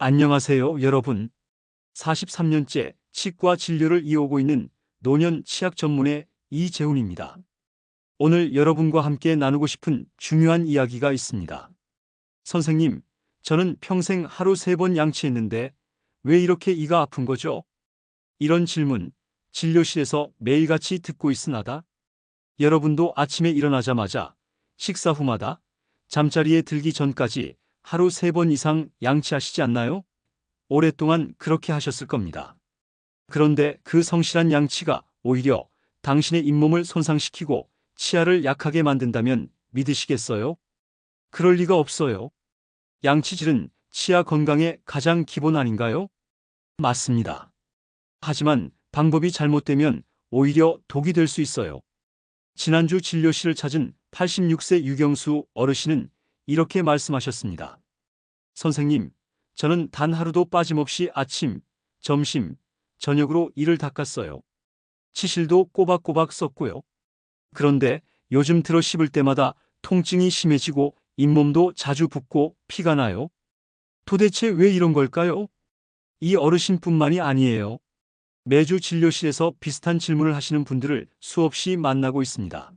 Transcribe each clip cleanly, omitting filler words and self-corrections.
안녕하세요, 여러분. 43년째 치과 진료를 이어오고 있는 노년 치약 전문의 이재훈입니다. 오늘 여러분과 함께 나누고 싶은 중요한 이야기가 있습니다. 선생님, 저는 평생 하루 3번 양치했는데 왜 이렇게 이가 아픈 거죠? 이런 질문, 진료실에서 매일같이 듣고 있으나다. 여러분도 아침에 일어나자마자, 식사 후마다, 잠자리에 들기 전까지 하루 3번 이상 양치하시지 않나요? 오랫동안 그렇게 하셨을 겁니다. 그런데 그 성실한 양치가 오히려 당신의 잇몸을 손상시키고 치아를 약하게 만든다면 믿으시겠어요? 그럴 리가 없어요. 양치질은 치아 건강의 가장 기본 아닌가요? 맞습니다. 하지만 방법이 잘못되면 오히려 독이 될 수 있어요. 지난주 진료실을 찾은 86세 유경수 어르신은 이렇게 말씀하셨습니다. 선생님, 저는 단 하루도 빠짐없이 아침, 점심, 저녁으로 이를 닦았어요. 치실도 꼬박꼬박 썼고요. 그런데 요즘 들어 씹을 때마다 통증이 심해지고 잇몸도 자주 붓고 피가 나요. 도대체 왜 이런 걸까요? 이 어르신뿐만이 아니에요. 매주 진료실에서 비슷한 질문을 하시는 분들을 수없이 만나고 있습니다.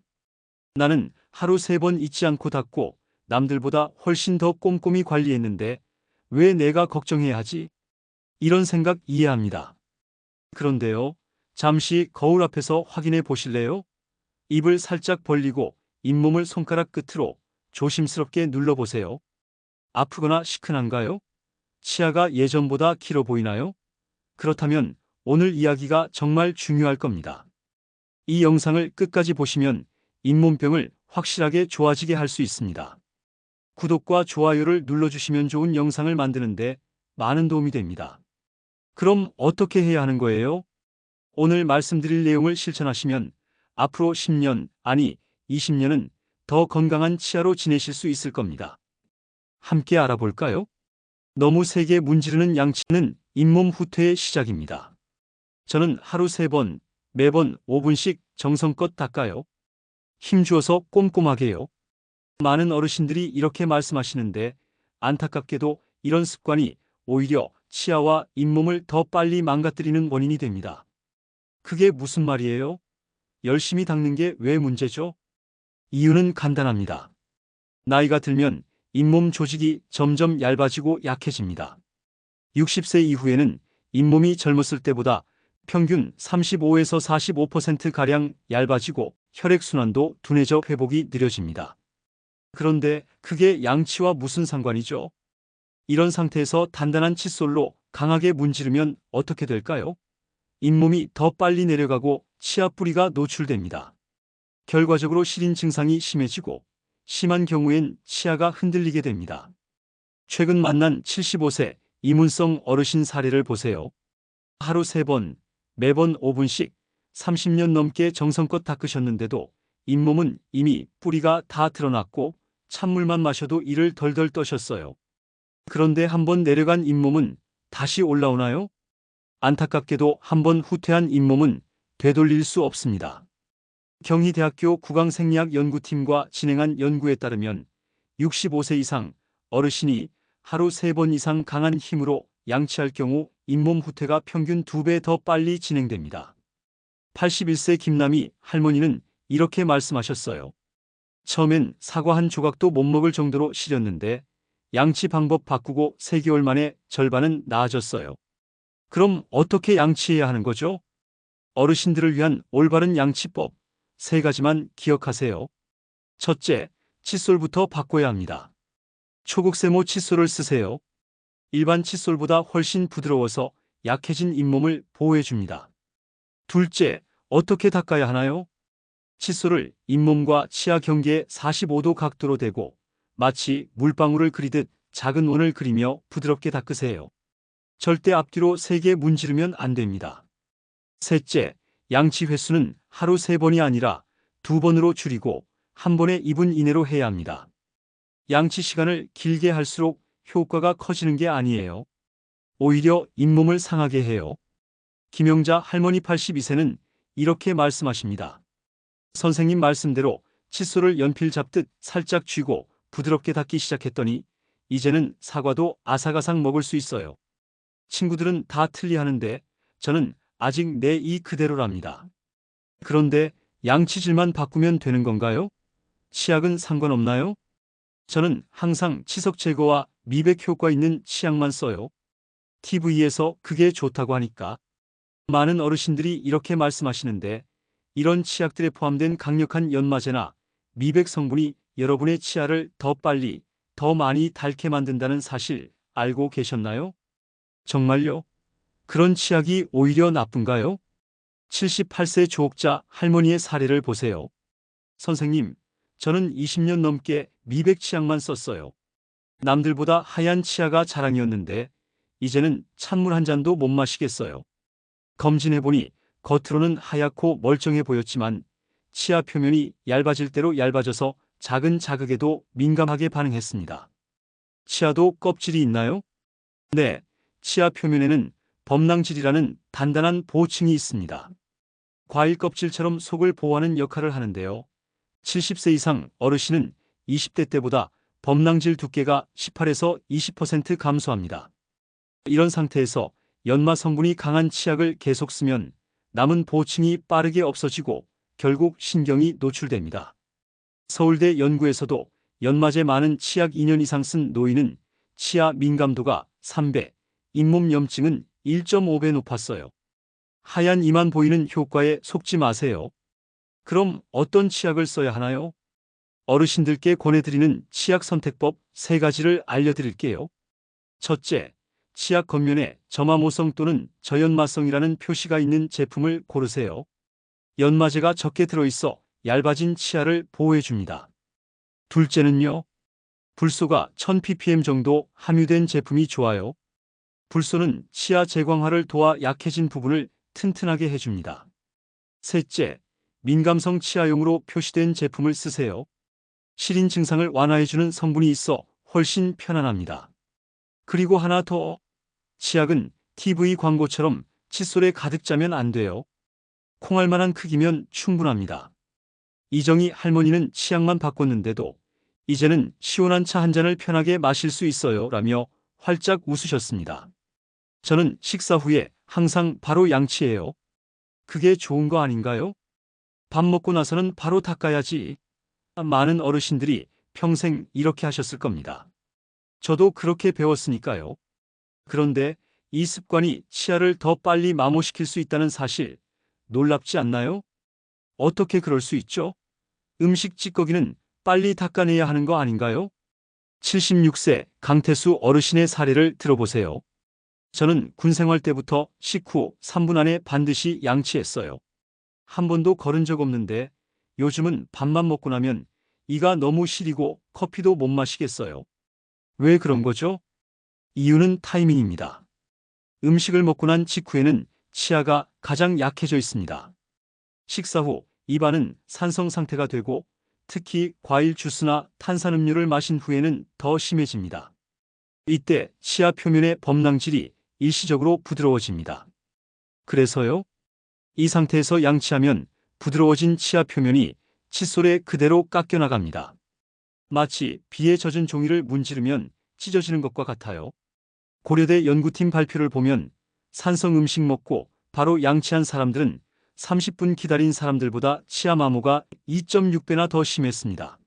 나는 하루 3번 잊지 않고 닦고 남들보다 훨씬 더 꼼꼼히 관리했는데 왜 내가 걱정해야 하지? 이런 생각 이해합니다. 그런데요, 잠시 거울 앞에서 확인해 보실래요? 입을 살짝 벌리고 잇몸을 손가락 끝으로 조심스럽게 눌러보세요. 아프거나 시큰한가요? 치아가 예전보다 길어 보이나요? 그렇다면 오늘 이야기가 정말 중요할 겁니다. 이 영상을 끝까지 보시면 잇몸병을 확실하게 좋아지게 할 수 있습니다. 구독과 좋아요를 눌러주시면 좋은 영상을 만드는데 많은 도움이 됩니다. 그럼 어떻게 해야 하는 거예요? 오늘 말씀드릴 내용을 실천하시면 앞으로 10년, 아니 20년은 더 건강한 치아로 지내실 수 있을 겁니다. 함께 알아볼까요? 너무 세게 문지르는 양치는 잇몸 후퇴의 시작입니다. 저는 하루 3번, 매번 5분씩 정성껏 닦아요. 힘주어서 꼼꼼하게요. 많은 어르신들이 이렇게 말씀하시는데 안타깝게도 이런 습관이 오히려 치아와 잇몸을 더 빨리 망가뜨리는 원인이 됩니다. 그게 무슨 말이에요? 열심히 닦는 게 왜 문제죠? 이유는 간단합니다. 나이가 들면 잇몸 조직이 점점 얇아지고 약해집니다. 60세 이후에는 잇몸이 젊었을 때보다 평균 35에서 45%가량 얇아지고 혈액순환도 둔해져 회복이 느려집니다. 그런데 그게 양치와 무슨 상관이죠? 이런 상태에서 단단한 칫솔로 강하게 문지르면 어떻게 될까요? 잇몸이 더 빨리 내려가고 치아 뿌리가 노출됩니다. 결과적으로 시린 증상이 심해지고 심한 경우엔 치아가 흔들리게 됩니다. 최근 만난 75세 이문성 어르신 사례를 보세요. 하루 3번, 매번 5분씩 30년 넘게 정성껏 닦으셨는데도 잇몸은 이미 뿌리가 다 드러났고 찬물만 마셔도 이를 덜덜 떠셨어요. 그런데 한번 내려간 잇몸은 다시 올라오나요? 안타깝게도 한번 후퇴한 잇몸은 되돌릴 수 없습니다. 경희대학교 구강생리학연구팀과 진행한 연구에 따르면 65세 이상 어르신이 하루 3번 이상 강한 힘으로 양치할 경우 잇몸 후퇴가 평균 2배 더 빨리 진행됩니다. 81세 김남희 할머니는 이렇게 말씀하셨어요. 처음엔 사과 한 조각도 못 먹을 정도로 시렸는데 양치 방법 바꾸고 3개월 만에 절반은 나아졌어요. 그럼 어떻게 양치해야 하는 거죠? 어르신들을 위한 올바른 양치법 3가지만 기억하세요. 첫째, 칫솔부터 바꿔야 합니다. 초극세모 칫솔을 쓰세요. 일반 칫솔보다 훨씬 부드러워서 약해진 잇몸을 보호해줍니다. 둘째, 어떻게 닦아야 하나요? 칫솔을 잇몸과 치아 경계에 45도 각도로 대고 마치 물방울을 그리듯 작은 원을 그리며 부드럽게 닦으세요. 절대 앞뒤로 세게 문지르면 안 됩니다. 셋째, 양치 횟수는 하루 3번이 아니라 2번으로 줄이고 한 번에 2분 이내로 해야 합니다. 양치 시간을 길게 할수록 효과가 커지는 게 아니에요. 오히려 잇몸을 상하게 해요. 김영자 할머니 82세는 이렇게 말씀하십니다. 선생님 말씀대로 칫솔을 연필 잡듯 살짝 쥐고 부드럽게 닦기 시작했더니 이제는 사과도 아삭아삭 먹을 수 있어요. 친구들은 다 틀리하는데 저는 아직 내 이 그대로랍니다. 그런데 양치질만 바꾸면 되는 건가요? 치약은 상관없나요? 저는 항상 치석 제거와 미백 효과 있는 치약만 써요. TV에서 그게 좋다고 하니까. 많은 어르신들이 이렇게 말씀하시는데 이런 치약들에 포함된 강력한 연마제나 미백 성분이 여러분의 치아를 더 빨리, 더 많이 닳게 만든다는 사실 알고 계셨나요? 정말요? 그런 치약이 오히려 나쁜가요? 78세 조옥자 할머니의 사례를 보세요. 선생님, 저는 20년 넘게 미백 치약만 썼어요. 남들보다 하얀 치아가 자랑이었는데 이제는 찬물 한 잔도 못 마시겠어요. 검진해보니 겉으로는 하얗고 멀쩡해 보였지만 치아 표면이 얇아질 대로 얇아져서 작은 자극에도 민감하게 반응했습니다. 치아도 껍질이 있나요? 네, 치아 표면에는 범낭질이라는 단단한 보층이 있습니다. 과일 껍질처럼 속을 보호하는 역할을 하는데요. 70세 이상 어르신은 20대 때보다 범낭질 두께가 18에서 20% 감소합니다. 이런 상태에서 연마 성분이 강한 치약을 계속 쓰면 남은 보층이 빠르게 없어지고 결국 신경이 노출됩니다. 서울대 연구에서도 연마제 많은 치약 2년 이상 쓴 노인은 치아 민감도가 3배, 잇몸 염증은 1.5배 높았어요. 하얀 이만 보이는 효과에 속지 마세요. 그럼 어떤 치약을 써야 하나요? 어르신들께 권해드리는 치약 선택법 3가지를 알려드릴게요. 첫째, 치약 겉면에 점화모성 또는 저연마성이라는 표시가 있는 제품을 고르세요. 연마제가 적게 들어있어 얇아진 치아를 보호해줍니다. 둘째는요, 불소가 1000ppm 정도 함유된 제품이 좋아요. 불소는 치아 재광화를 도와 약해진 부분을 튼튼하게 해줍니다. 셋째, 민감성 치아용으로 표시된 제품을 쓰세요. 시린 증상을 완화해주는 성분이 있어 훨씬 편안합니다. 그리고 하나 더, 치약은 TV 광고처럼 칫솔에 가득 짜면 안 돼요. 콩알만한 크기면 충분합니다. 이정희 할머니는 치약만 바꿨는데도 이제는 시원한 차 한 잔을 편하게 마실 수 있어요 라며 활짝 웃으셨습니다. 저는 식사 후에 항상 바로 양치해요. 그게 좋은 거 아닌가요? 밥 먹고 나서는 바로 닦아야지. 많은 어르신들이 평생 이렇게 하셨을 겁니다. 저도 그렇게 배웠으니까요. 그런데 이 습관이 치아를 더 빨리 마모시킬 수 있다는 사실 놀랍지 않나요? 어떻게 그럴 수 있죠? 음식 찌꺼기는 빨리 닦아내야 하는 거 아닌가요? 76세 강태수 어르신의 사례를 들어보세요. 저는 군 생활 때부터 식후 3분 안에 반드시 양치했어요. 한 번도 거른 적 없는데 요즘은 밥만 먹고 나면 이가 너무 시리고 커피도 못 마시겠어요. 왜 그런 거죠? 이유는 타이밍입니다. 음식을 먹고 난 직후에는 치아가 가장 약해져 있습니다. 식사 후 입안은 산성 상태가 되고 특히 과일 주스나 탄산음료를 마신 후에는 더 심해집니다. 이때 치아 표면의 범낭질이 일시적으로 부드러워집니다. 그래서요, 이 상태에서 양치하면 부드러워진 치아 표면이 칫솔에 그대로 깎여 나갑니다. 마치 비에 젖은 종이를 문지르면 찢어지는 것과 같아요. 고려대 연구팀 발표를 보면 산성 음식 먹고 바로 양치한 사람들은 30분 기다린 사람들보다 치아 마모가 2.6배나 더 심했습니다.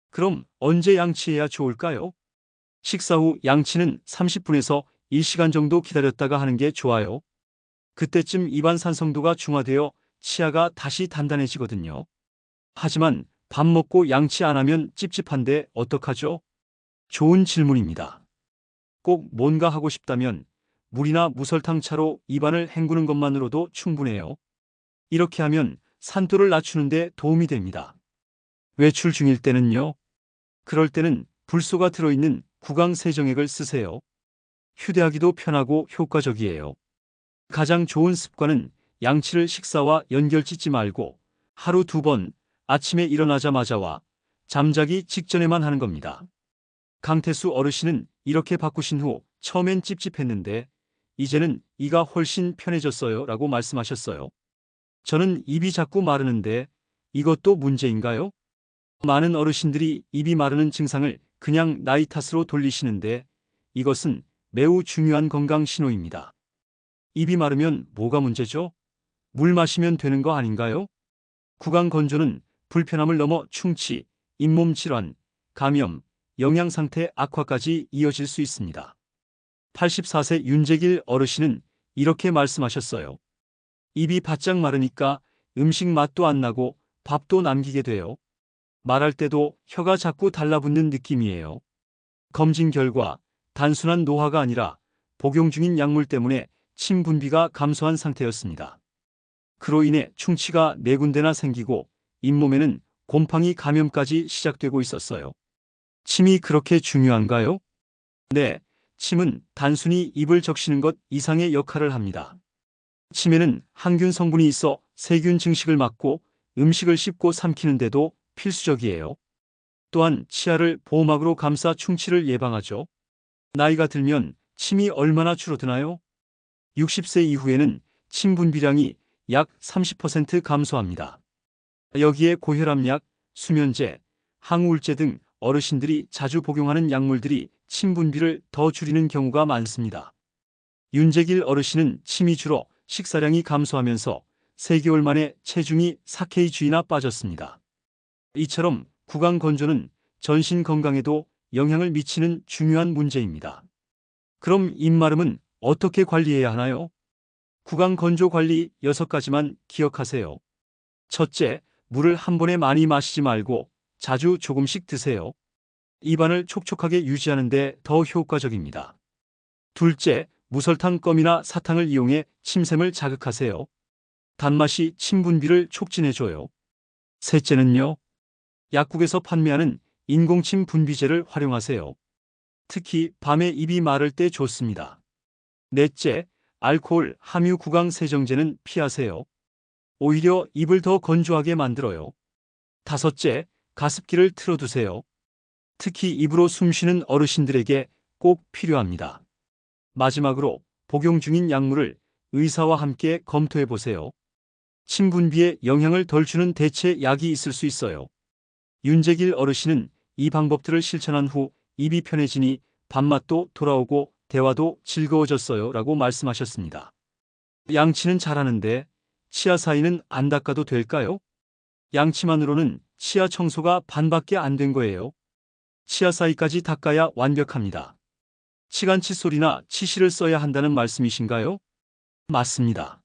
그럼 언제 양치해야 좋을까요? 식사 후 양치는 30분에서 1시간 정도 기다렸다가 하는 게 좋아요. 그때쯤 입안 산성도가 중화되어 치아가 다시 단단해지거든요. 하지만 밥 먹고 양치 안 하면 찝찝한데 어떡하죠? 좋은 질문입니다. 꼭 뭔가 하고 싶다면 물이나 무설탕차로 입안을 헹구는 것만으로도 충분해요. 이렇게 하면 산도를 낮추는 데 도움이 됩니다. 외출 중일 때는요? 그럴 때는 불소가 들어있는 구강 세정액을 쓰세요. 휴대하기도 편하고 효과적이에요. 가장 좋은 습관은 양치를 식사와 연결 짓지 말고 하루 2번 아침에 일어나자마자와 잠자기 직전에만 하는 겁니다. 강태수 어르신은 이렇게 바꾸신 후 처음엔 찝찝했는데 이제는 이가 훨씬 편해졌어요 라고 말씀하셨어요. 저는 입이 자꾸 마르는데 이것도 문제인가요? 많은 어르신들이 입이 마르는 증상을 그냥 나이 탓으로 돌리시는데 이것은 매우 중요한 건강 신호입니다. 입이 마르면 뭐가 문제죠? 물 마시면 되는 거 아닌가요? 구강 건조는 불편함을 넘어 충치, 잇몸 질환, 감염, 영양 상태 악화까지 이어질 수 있습니다. 84세 윤재길 어르신은 이렇게 말씀하셨어요. 입이 바짝 마르니까 음식 맛도 안 나고 밥도 남기게 돼요. 말할 때도 혀가 자꾸 달라붙는 느낌이에요. 검진 결과 단순한 노화가 아니라 복용 중인 약물 때문에 침 분비가 감소한 상태였습니다. 그로 인해 충치가 4군데나 생기고 잇몸에는 곰팡이 감염까지 시작되고 있었어요. 침이 그렇게 중요한가요? 네, 침은 단순히 입을 적시는 것 이상의 역할을 합니다. 침에는 항균 성분이 있어 세균 증식을 막고 음식을 씹고 삼키는 데도 필수적이에요. 또한 치아를 보호막으로 감싸 충치를 예방하죠. 나이가 들면 침이 얼마나 줄어드나요? 60세 이후에는 침 분비량이 약 30% 감소합니다. 여기에 고혈압약, 수면제, 항우울제 등 어르신들이 자주 복용하는 약물들이 침 분비를 더 줄이는 경우가 많습니다. 윤재길 어르신은 침이 줄어 식사량이 감소하면서 3개월 만에 체중이 4kg나 빠졌습니다. 이처럼 구강 건조는 전신 건강에도 영향을 미치는 중요한 문제입니다. 그럼 입마름은 어떻게 관리해야 하나요? 구강 건조 관리 6가지만 기억하세요. 첫째, 물을 한 번에 많이 마시지 말고 자주 조금씩 드세요. 입안을 촉촉하게 유지하는 데 더 효과적입니다. 둘째, 무설탕 껌이나 사탕을 이용해 침샘을 자극하세요. 단맛이 침 분비를 촉진해줘요. 셋째는요, 약국에서 판매하는 인공침 분비제를 활용하세요. 특히 밤에 입이 마를 때 좋습니다. 넷째, 알코올, 함유 구강 세정제는 피하세요. 오히려 입을 더 건조하게 만들어요. 다섯째, 가습기를 틀어두세요. 특히 입으로 숨쉬는 어르신들에게 꼭 필요합니다. 마지막으로 복용 중인 약물을 의사와 함께 검토해 보세요. 침 분비에 영향을 덜 주는 대체 약이 있을 수 있어요. 윤재길 어르신은 이 방법들을 실천한 후 입이 편해지니 밥맛도 돌아오고 대화도 즐거워졌어요 라고 말씀하셨습니다. 양치는 잘하는데 치아 사이는 안 닦아도 될까요? 양치만으로는 치아 청소가 반밖에 안 된 거예요. 치아 사이까지 닦아야 완벽합니다. 치간 칫솔이나 치실을 써야 한다는 말씀이신가요? 맞습니다.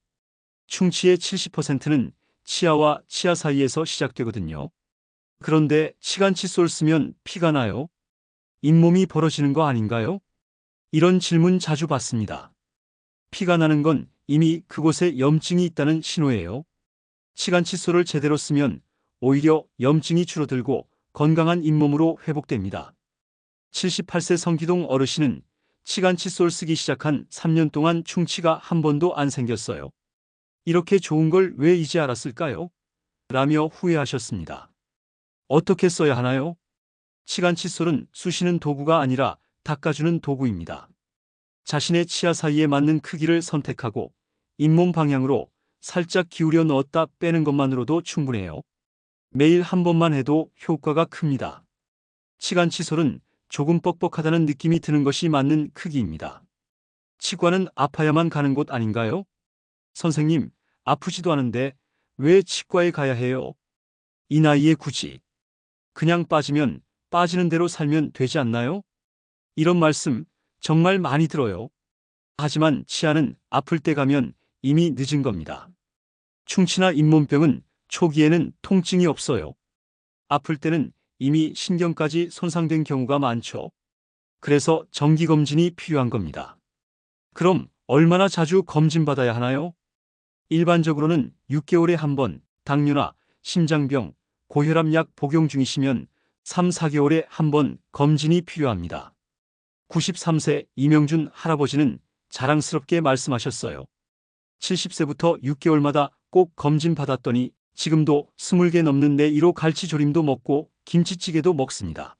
충치의 70%는 치아와 치아 사이에서 시작되거든요. 그런데 치간 칫솔 쓰면 피가 나요? 잇몸이 벌어지는 거 아닌가요? 이런 질문 자주 받습니다. 피가 나는 건 이미 그곳에 염증이 있다는 신호예요. 치간 칫솔을 제대로 쓰면 오히려 염증이 줄어들고 건강한 잇몸으로 회복됩니다. 78세 성기동 어르신은 치간 칫솔 쓰기 시작한 3년 동안 충치가 한 번도 안 생겼어요. 이렇게 좋은 걸 왜 이제 알았을까요? 라며 후회하셨습니다. 어떻게 써야 하나요? 치간 칫솔은 쑤시는 도구가 아니라 닦아주는 도구입니다. 자신의 치아 사이에 맞는 크기를 선택하고 잇몸 방향으로 살짝 기울여 넣었다 빼는 것만으로도 충분해요. 매일 한 번만 해도 효과가 큽니다. 치간 칫솔은 조금 뻑뻑하다는 느낌이 드는 것이 맞는 크기입니다. 치과는 아파야만 가는 곳 아닌가요? 선생님, 아프지도 않은데 왜 치과에 가야 해요? 이 나이에 굳이. 그냥 빠지면 빠지는 대로 살면 되지 않나요? 이런 말씀 정말 많이 들어요. 하지만 치아는 아플 때 가면 이미 늦은 겁니다. 충치나 잇몸병은 초기에는 통증이 없어요. 아플 때는 이미 신경까지 손상된 경우가 많죠. 그래서 정기검진이 필요한 겁니다. 그럼 얼마나 자주 검진받아야 하나요? 일반적으로는 6개월에 한 번, 당뇨나 심장병, 고혈압약 복용 중이시면 3, 4개월에 한 번 검진이 필요합니다. 93세 이명준 할아버지는 자랑스럽게 말씀하셨어요. 70세부터 6개월마다 꼭 검진 받았더니 지금도 20개 넘는 내 1호 갈치조림도 먹고 김치찌개도 먹습니다.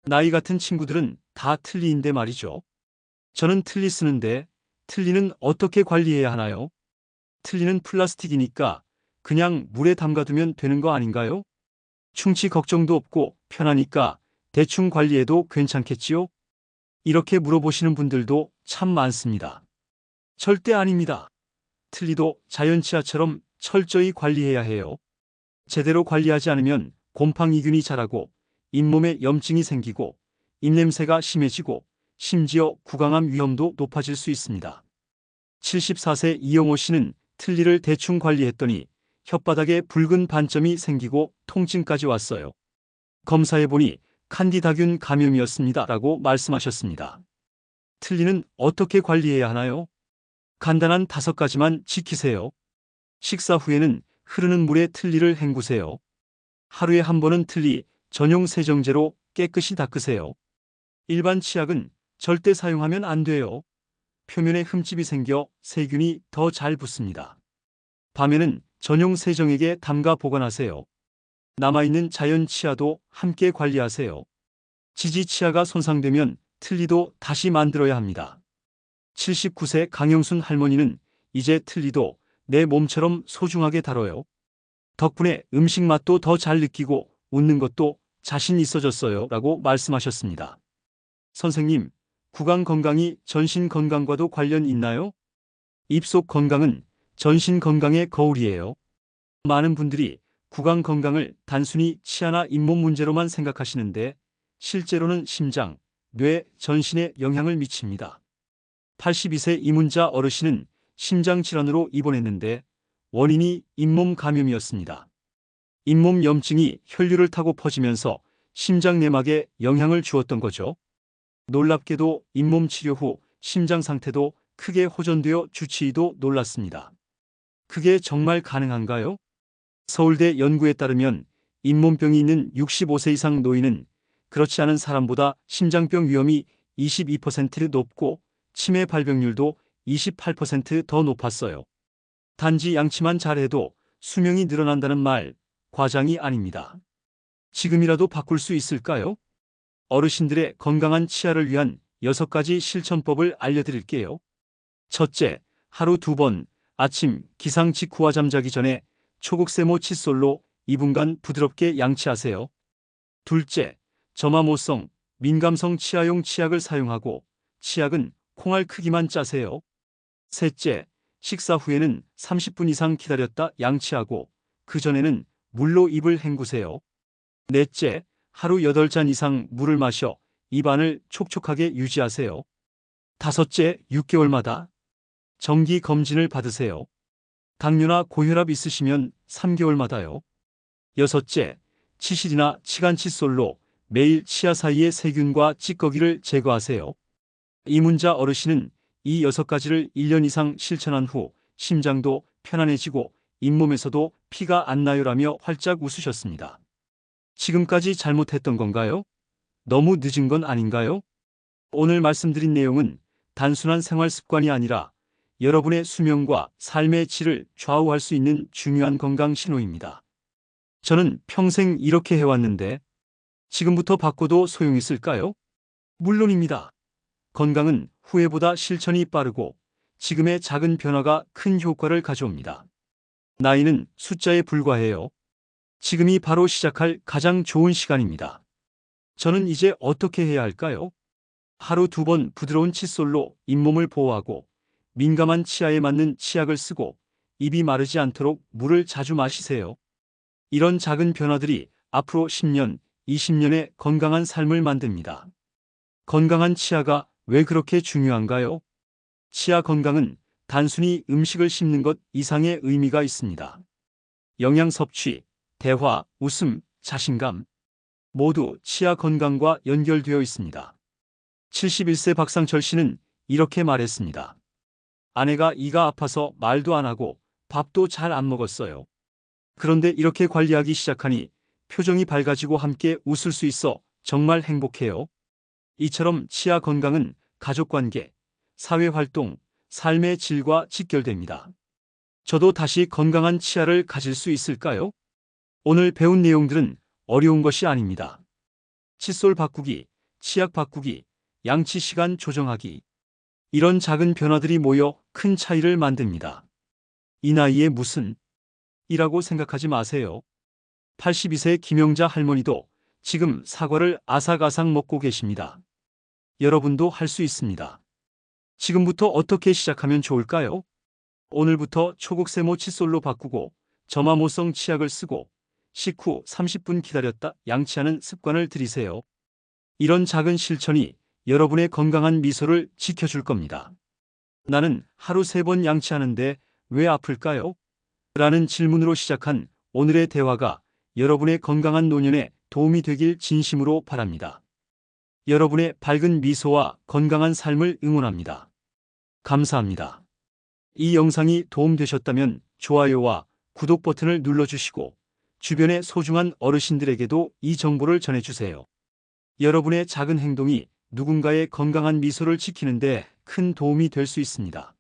나이 같은 친구들은 다 틀니인데 말이죠. 저는 틀니 쓰는데 틀니는 어떻게 관리해야 하나요? 틀니는 플라스틱이니까 그냥 물에 담가두면 되는 거 아닌가요? 충치 걱정도 없고 편하니까 대충 관리해도 괜찮겠지요? 이렇게 물어보시는 분들도 참 많습니다. 절대 아닙니다. 틀니도 자연치아처럼 철저히 관리해야 해요. 제대로 관리하지 않으면 곰팡이균이 자라고 잇몸에 염증이 생기고 입냄새가 심해지고 심지어 구강암 위험도 높아질 수 있습니다. 74세 이영호 씨는 틀니를 대충 관리했더니 혓바닥에 붉은 반점이 생기고 통증까지 왔어요. 검사해보니 칸디다균 감염이었습니다. 라고 말씀하셨습니다. 틀니는 어떻게 관리해야 하나요? 간단한 5가지만 지키세요. 식사 후에는 흐르는 물에 틀니를 헹구세요. 하루에 한 번은 틀니 전용 세정제로 깨끗이 닦으세요. 일반 치약은 절대 사용하면 안 돼요. 표면에 흠집이 생겨 세균이 더 잘 붙습니다. 밤에는 전용 세정액에 담가 보관하세요. 남아있는 자연 치아도 함께 관리하세요. 지지 치아가 손상되면 틀니도 다시 만들어야 합니다. 79세 강영순 할머니는 이제 틀니도 내 몸처럼 소중하게 다뤄요. 덕분에 음식 맛도 더 잘 느끼고 웃는 것도 자신 있어졌어요. 라고 말씀하셨습니다. 선생님, 구강 건강이 전신 건강과도 관련 있나요? 입속 건강은 전신 건강의 거울이에요. 많은 분들이 구강 건강을 단순히 치아나 잇몸 문제로만 생각하시는데 실제로는 심장, 뇌, 전신에 영향을 미칩니다. 82세 이문자 어르신은 심장질환으로 입원했는데 원인이 잇몸 감염이었습니다. 잇몸 염증이 혈류를 타고 퍼지면서 심장 내막에 영향을 주었던 거죠. 놀랍게도 잇몸 치료 후 심장 상태도 크게 호전되어 주치의도 놀랐습니다. 그게 정말 가능한가요? 서울대 연구에 따르면 잇몸병이 있는 65세 이상 노인은 그렇지 않은 사람보다 심장병 위험이 22% 높고 치매 발병률도 28% 더 높았어요. 단지 양치만 잘해도 수명이 늘어난다는 말, 과장이 아닙니다. 지금이라도 바꿀 수 있을까요? 어르신들의 건강한 치아를 위한 6가지 실천법을 알려드릴게요. 첫째, 하루 2번, 아침 기상 직후와 잠자기 전에 초극세모 칫솔로 2분간 부드럽게 양치하세요. 둘째, 점화모성, 민감성 치아용 치약을 사용하고 치약은 콩알 크기만 짜세요. 셋째, 식사 후에는 30분 이상 기다렸다 양치하고 그 전에는 물로 입을 헹구세요. 넷째, 하루 8잔 이상 물을 마셔 입안을 촉촉하게 유지하세요. 다섯째, 6개월마다 정기 검진을 받으세요. 당뇨나 고혈압 있으시면 3개월마다요. 여섯째, 치실이나 치간 칫솔로 매일 치아 사이의 세균과 찌꺼기를 제거하세요. 이문자 어르신은 이 6가지를 1년 이상 실천한 후 심장도 편안해지고 잇몸에서도 피가 안 나요라며 활짝 웃으셨습니다. 지금까지 잘못했던 건가요? 너무 늦은 건 아닌가요? 오늘 말씀드린 내용은 단순한 생활 습관이 아니라 여러분의 수명과 삶의 질을 좌우할 수 있는 중요한 건강 신호입니다. 저는 평생 이렇게 해왔는데 지금부터 바꿔도 소용있을까요? 물론입니다. 건강은 후회보다 실천이 빠르고 지금의 작은 변화가 큰 효과를 가져옵니다. 나이는 숫자에 불과해요. 지금이 바로 시작할 가장 좋은 시간입니다. 저는 이제 어떻게 해야 할까요? 하루 2번 부드러운 칫솔로 잇몸을 보호하고 민감한 치아에 맞는 치약을 쓰고 입이 마르지 않도록 물을 자주 마시세요. 이런 작은 변화들이 앞으로 10년, 20년의 건강한 삶을 만듭니다. 건강한 치아가 왜 그렇게 중요한가요? 치아 건강은 단순히 음식을 씹는 것 이상의 의미가 있습니다. 영양 섭취, 대화, 웃음, 자신감 모두 치아 건강과 연결되어 있습니다. 71세 박상철 씨는 이렇게 말했습니다. 아내가 이가 아파서 말도 안 하고 밥도 잘 안 먹었어요. 그런데 이렇게 관리하기 시작하니 표정이 밝아지고 함께 웃을 수 있어 정말 행복해요. 이처럼 치아 건강은 가족관계, 사회활동, 삶의 질과 직결됩니다. 저도 다시 건강한 치아를 가질 수 있을까요? 오늘 배운 내용들은 어려운 것이 아닙니다. 칫솔 바꾸기, 치약 바꾸기, 양치 시간 조정하기. 이런 작은 변화들이 모여 큰 차이를 만듭니다. 이 나이에 무슨 이라고 생각하지 마세요. 82세 김영자 할머니도 지금 사과를 아삭아삭 먹고 계십니다. 여러분도 할 수 있습니다. 지금부터 어떻게 시작하면 좋을까요? 오늘부터 초곡세모 칫솔로 바꾸고 점화모성 치약을 쓰고 식후 30분 기다렸다 양치하는 습관을 들이세요. 이런 작은 실천이 여러분의 건강한 미소를 지켜줄 겁니다. 나는 하루 3번 양치하는데 왜 아플까요? 라는 질문으로 시작한 오늘의 대화가 여러분의 건강한 노년에 도움이 되길 진심으로 바랍니다. 여러분의 밝은 미소와 건강한 삶을 응원합니다. 감사합니다. 이 영상이 도움되셨다면 좋아요와 구독 버튼을 눌러주시고 주변의 소중한 어르신들에게도 이 정보를 전해주세요. 여러분의 작은 행동이 누군가의 건강한 미소를 지키는 데 큰 도움이 될 수 있습니다.